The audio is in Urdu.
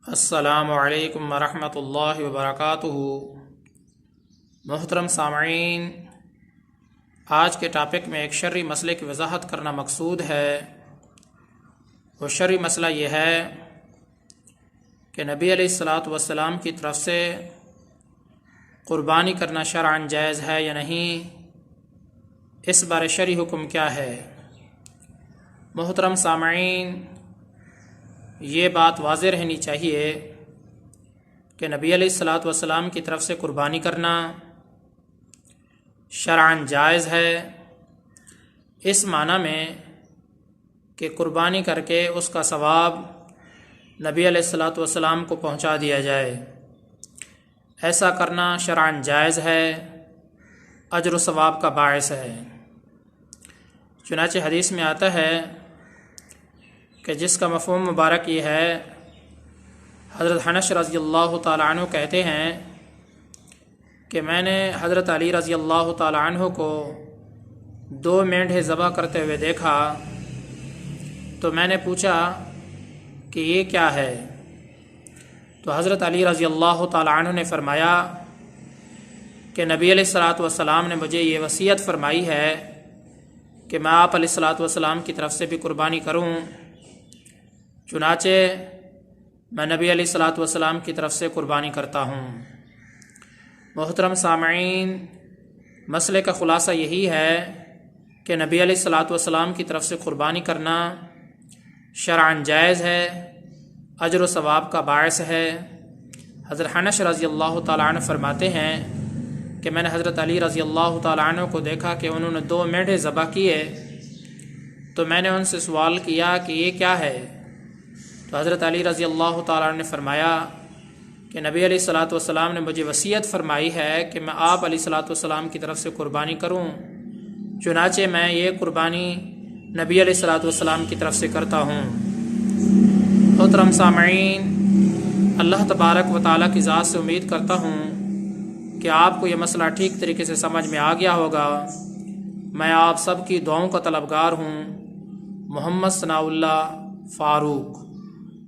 السلام علیکم ورحمۃ اللہ وبرکاتہ۔ محترم سامعین، آج کے ٹاپک میں ایک شرعی مسئلے کی وضاحت کرنا مقصود ہے۔ وہ شرعی مسئلہ یہ ہے کہ نبی علیہ الصلاۃ والسلام کی طرف سے قربانی کرنا شرعاً جائز ہے یا نہیں، اس بارے شرعی حکم کیا ہے۔ محترم سامعین، یہ بات واضح رہنی چاہیے کہ نبی علیہ الصلاۃ والسلام کی طرف سے قربانی کرنا شرعاً جائز ہے، اس معنی میں کہ قربانی کر کے اس کا ثواب نبی علیہ الصلاۃ والسلام کو پہنچا دیا جائے۔ ایسا کرنا شرعاً جائز ہے، اجر و ثواب کا باعث ہے۔ چنانچہ حدیث میں آتا ہے کہ جس کا مفہوم مبارک یہ ہے، حضرت انس رضی اللہ تعالیٰ عنہ کہتے ہیں کہ میں نے حضرت علی رضی اللہ تعالیٰ عنہ کو 2 مینڈھے ذبح کرتے ہوئے دیکھا، تو میں نے پوچھا کہ یہ کیا ہے؟ تو حضرت علی رضی اللہ تعالیٰ عنہ نے فرمایا کہ نبی علیہ الصلاۃ والسلام نے مجھے یہ وصیت فرمائی ہے کہ میں آپ علیہ الصلاۃ والسلام کی طرف سے بھی قربانی کروں، چنانچہ میں نبی علیہ الصلاۃ والسلام کی طرف سے قربانی کرتا ہوں۔ محترم سامعین، مسئلے کا خلاصہ یہی ہے کہ نبی علیہ الصلاۃ والسلام کی طرف سے قربانی کرنا شرعاً جائز ہے، اجر و ثواب کا باعث ہے۔ حضرت انس رضی اللہ تعالیٰ عنہ فرماتے ہیں کہ میں نے حضرت علی رضی اللہ تعالیٰ عنہ کو دیکھا کہ انہوں نے 2 مینڈھے ذبح کیے، تو میں نے ان سے سوال کیا کہ یہ کیا ہے؟ تو حضرت علی رضی اللہ تعالیٰ عنہ نے فرمایا کہ نبی علیہ الصلاۃ والسلام نے مجھے وصیت فرمائی ہے کہ میں آپ علیہ الصلاۃ والسلام کی طرف سے قربانی کروں، چنانچہ میں یہ قربانی نبی علیہ الصلاۃ والسلام کی طرف سے کرتا ہوں۔ محترم سامعین، اللہ تبارک و تعالیٰ کی ذات سے امید کرتا ہوں کہ آپ کو یہ مسئلہ ٹھیک طریقے سے سمجھ میں آ گیا ہوگا۔ میں آپ سب کی دعاؤں کا طلبگار ہوں۔ محمد ثناء اللہ فاروق۔